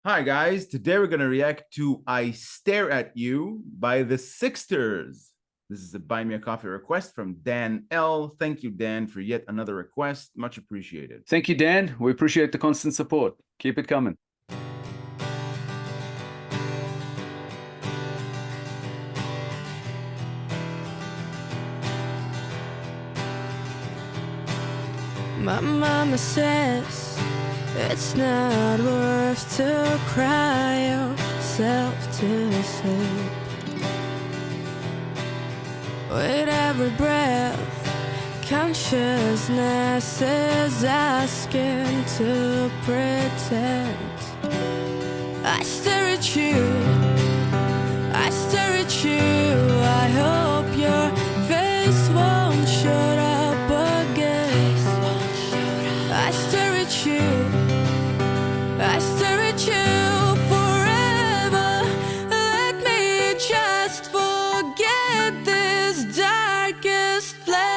Hi guys, today we're going to react to I Stare at You by the SIXSTERS. This is a Buy Me a Coffee request from Dan L. Thank you, Dan, for yet another request. Much appreciated. Thank you, Dan. We appreciate the constant support. Keep it coming. My mama says it's not worth to cry yourself to sleep. With every breath, consciousness is asking to pretend. I stare at you, I stare at you. I hope your face won't shut up again. I stare at you, I stare at you forever. Let me just forget this darkest place.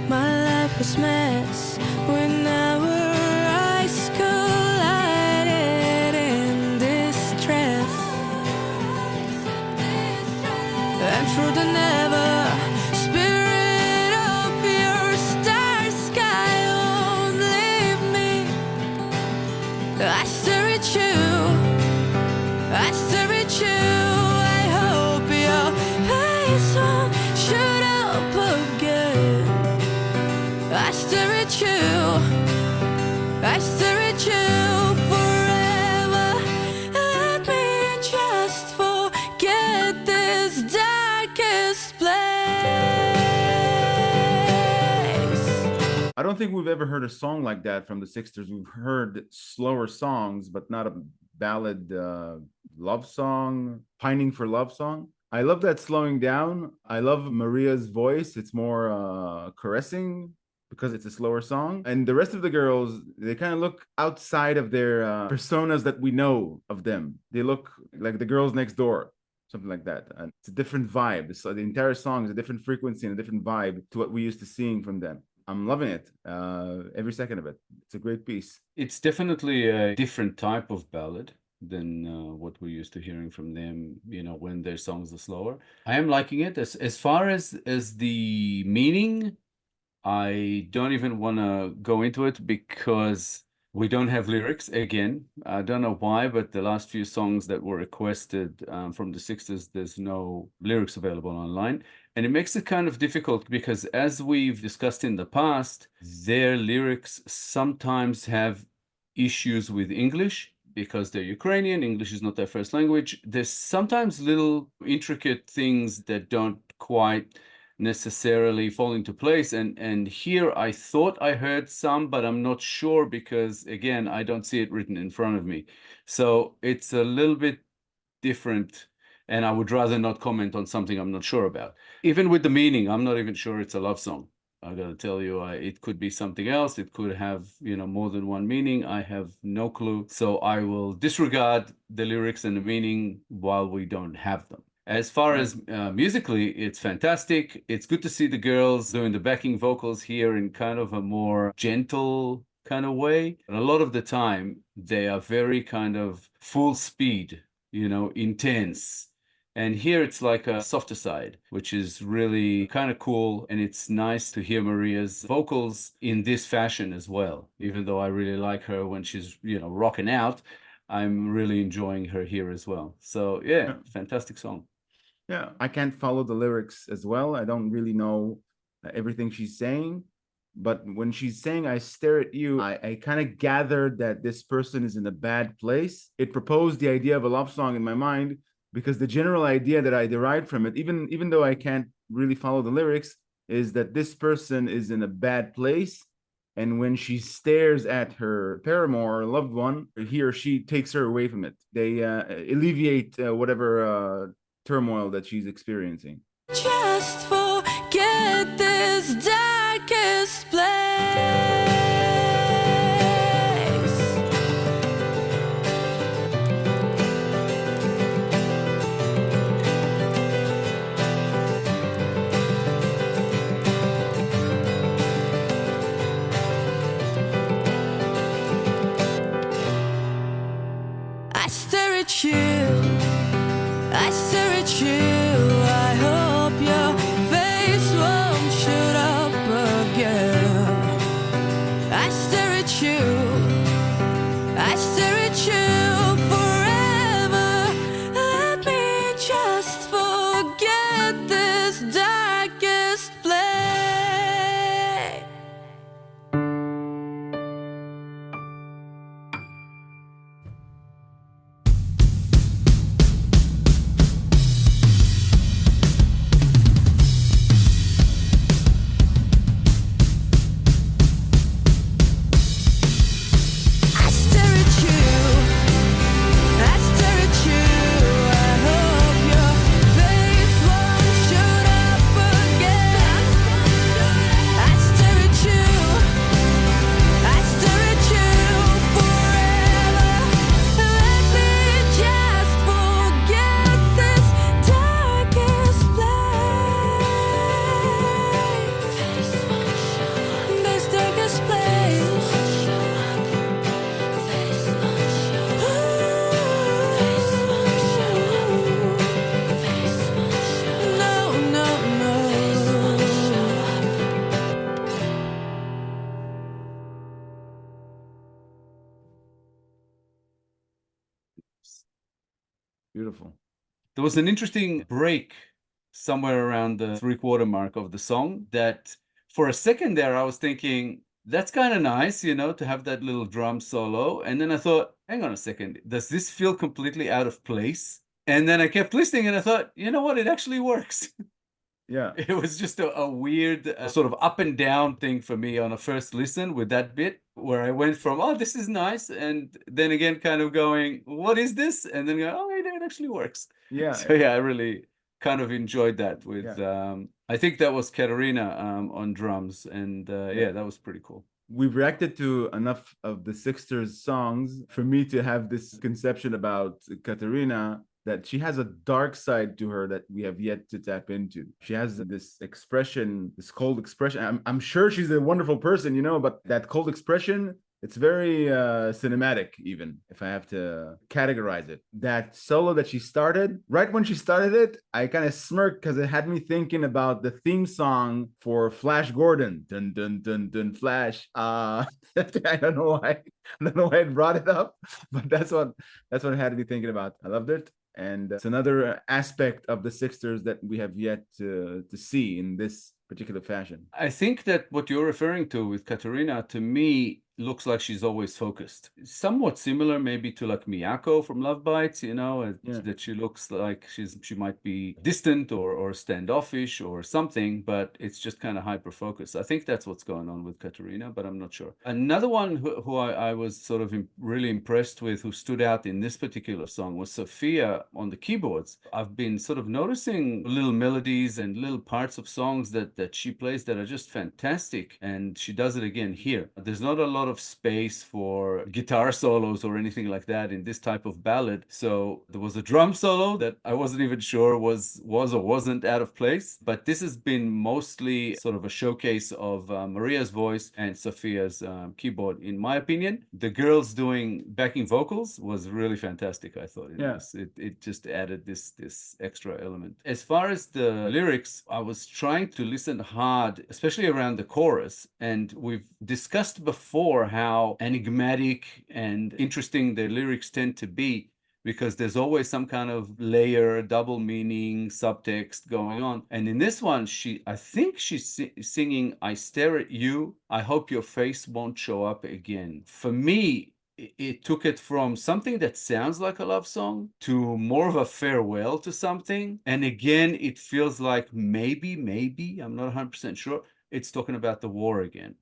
My life was mess when our eyes collided in distress. And through the never spirit of your star sky won't leave me. I stare at you, I stare at you. I hope your eyes won't shut up again. I stare at you, I stare at you forever. Let me just forget this darkest place. I don't think we've ever heard a song like that from the SIXSTERS. We've heard slower songs, but not a ballad love song, pining for love song. I love that slowing down. I love Maria's voice. It's more caressing, because it's a slower song. And the rest of the girls, they kind of look outside of their personas that we know of them. They look like the girls next door, something like that. And it's a different vibe. So the entire song is a different frequency and a different vibe to what we used to seeing from them. I'm loving it, every second of it. It's a great piece. It's definitely a different type of ballad than what we're used to hearing from them, when their songs are slower. I am liking it. As far as the meaning, I don't even want to go into it because we don't have lyrics. Again, I don't know why, but the last few songs that were requested from the SIXSTERS, there's no lyrics available online. And it makes it kind of difficult because, as we've discussed in the past, their lyrics sometimes have issues with English because they're Ukrainian. English is not their first language. There's sometimes little intricate things that don't quite necessarily fall into place, and here I thought I heard some, but I'm not sure because, again, I don't see it written in front of me, so it's a little bit different, and I would rather not comment on something I'm not sure about. Even with the meaning, I'm not even sure it's a love song. I gotta tell you, it could be something else. It could have, more than one meaning. I have no clue, so I will disregard the lyrics and the meaning while we don't have them. As far as musically, it's fantastic. It's good to see the girls doing the backing vocals here in kind of a more gentle kind of way. And a lot of the time, they are very kind of full speed, intense. And here it's like a softer side, which is really kind of cool. And it's nice to hear Maria's vocals in this fashion as well. Even though I really like her when she's, rocking out, I'm really enjoying her here as well. So yeah, fantastic song. Yeah, I can't follow the lyrics as well. I don't really know everything she's saying. But when she's saying, I stare at you, I kind of gathered that this person is in a bad place. It proposed the idea of a love song in my mind because the general idea that I derived from it, even though I can't really follow the lyrics, is that this person is in a bad place. And when she stares at her paramour or loved one, he or she takes her away from it. They alleviate whatever turmoil that she's experiencing. Just forget this darkest place. Beautiful. There was an interesting break somewhere around the 3/4 mark of the song that for a second there I was thinking, that's kind of nice, you know, to have that little drum solo. And then I thought, hang on a second, does this feel completely out of place? And then I kept listening and I thought, you know what, it actually works. Yeah. It was just a weird sort of up and down thing for me on a first listen with that bit, where I went from, oh, this is nice, and then again kind of going, what is this? And then go, oh, it actually works. Yeah. So yeah, I really kind of enjoyed that with, Yeah. I think that was Katerina on drums, and yeah, that was pretty cool. We've reacted to enough of the SIXSTERS songs for me to have this conception about Katerina, that she has a dark side to her that we have yet to tap into. She has this expression, this cold expression. I'm sure she's a wonderful person, you know, but that cold expression, it's very cinematic, even if I have to categorize it. That solo that she started, right when she started it, I kind of smirked because it had me thinking about the theme song for Flash Gordon. Dun dun dun dun Flash. I don't know why. I don't know why I brought it up, but that's what it had me thinking about. I loved it. And it's another aspect of the SIXSTERS that we have yet to see in this particular fashion. I think that what you're referring to with Katerina, to me, looks like she's always focused. Somewhat similar maybe to like Miyako from Love Bites, you know, that she looks like she might be distant or standoffish or something, but it's just kind of hyper focused. I think that's what's going on with Katerina, but I'm not sure. Another one who I was sort of really impressed with, who stood out in this particular song, was Sophia on the keyboards. I've been sort of noticing little melodies and little parts of songs that she plays that are just fantastic, and she does it again here. There's not a lot of space for guitar solos or anything like that in this type of ballad, so there was a drum solo that I wasn't even sure was or wasn't out of place, but this has been mostly sort of a showcase of Maria's voice and Sophia's keyboard, in my opinion. The girls doing backing vocals was really fantastic, I thought. It just added this extra element. As far as the lyrics, I was trying to listen hard, especially around the chorus, and we've discussed before how enigmatic and interesting the lyrics tend to be, because there's always some kind of layer, double meaning, subtext going on. And in this one, I think she's singing, I stare at you, I hope your face won't show up again. For me, it took it from something that sounds like a love song to more of a farewell to something. And again, it feels like maybe, I'm not 100% sure, it's talking about the war again.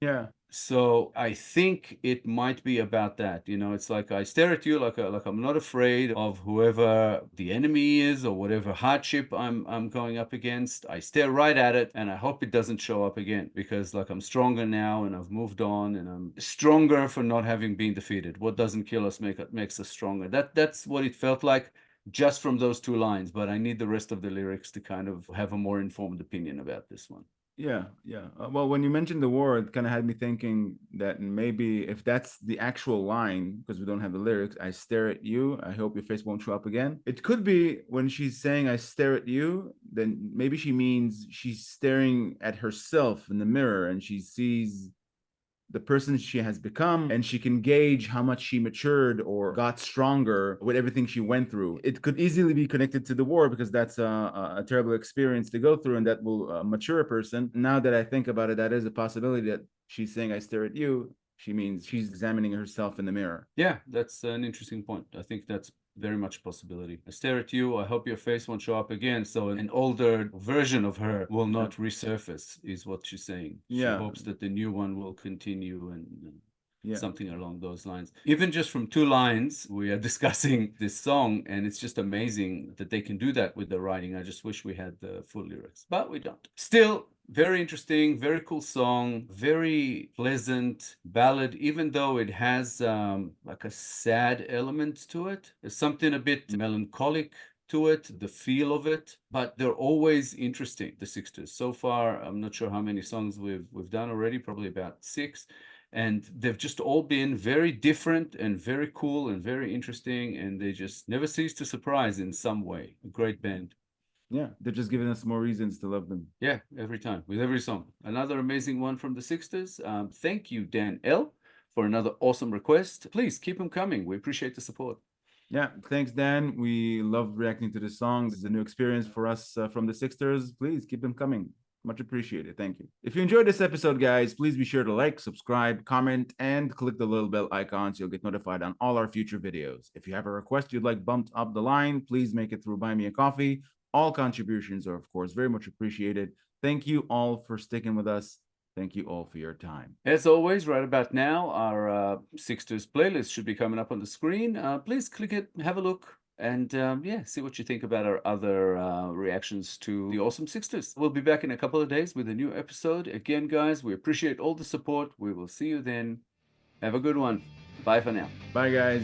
Yeah. So I think it might be about that. You know, it's like I stare at you like I'm not afraid of whoever the enemy is or whatever hardship I'm going up against. I stare right at it, and I hope it doesn't show up again, because like I'm stronger now and I've moved on, and I'm stronger for not having been defeated. What doesn't kill us makes us stronger. That's what it felt like just from those two lines, but I need the rest of the lyrics to kind of have a more informed opinion about this one. Yeah. Well, when you mentioned the war, it kind of had me thinking that maybe if that's the actual line, because we don't have the lyrics, I stare at you, I hope your face won't show up again. It could be when she's saying I stare at you, then maybe she means she's staring at herself in the mirror and she sees the person she has become, and she can gauge how much she matured or got stronger with everything she went through. It could easily be connected to the war, because that's a terrible experience to go through, and that will mature a person. Now that I think about it, that is a possibility that she's saying I stare at you, she means she's examining herself in the mirror. Yeah, that's an interesting point. I think that's very much a possibility. I stare at you, I hope your face won't show up again, so an older version of her will not resurface, is what she's saying. She hopes that the new one will continue, and something along those lines. Even just from two lines, we are discussing this song, and it's just amazing that they can do that with the writing. I just wish we had the full lyrics, but we don't. Still, very interesting, very cool song, very pleasant ballad, even though it has like a sad element to it. There's something a bit melancholic to it, the feel of it, but they're always interesting, the SIXSTERS. So far, I'm not sure how many songs we've done already, probably about 6. And they've just all been very different and very cool and very interesting, and they just never cease to surprise in some way. A great band. Yeah, they're just giving us more reasons to love them. Yeah, every time, with every song. Another amazing one from the SIXSTERS. Thank you, Dan L., for another awesome request. Please keep them coming. We appreciate the support. Yeah, thanks, Dan. We love reacting to the songs. It's a new experience for us from the Sixters. Please keep them coming. Much appreciated. Thank you. If you enjoyed this episode, guys, please be sure to like, subscribe, comment, and click the little bell icon so you'll get notified on all our future videos. If you have a request you'd like bumped up the line, please make it through Buy Me a Coffee. All contributions are, of course, very much appreciated. Thank you all for sticking with us. Thank you all for your time. As always, right about now, our Sixters playlist should be coming up on the screen. Please click it, have a look, and yeah, see what you think about our other reactions to the awesome Sixters. We'll be back in a couple of days with a new episode. Again, guys, we appreciate all the support. We will see you then. Have a good one. Bye for now. Bye, guys.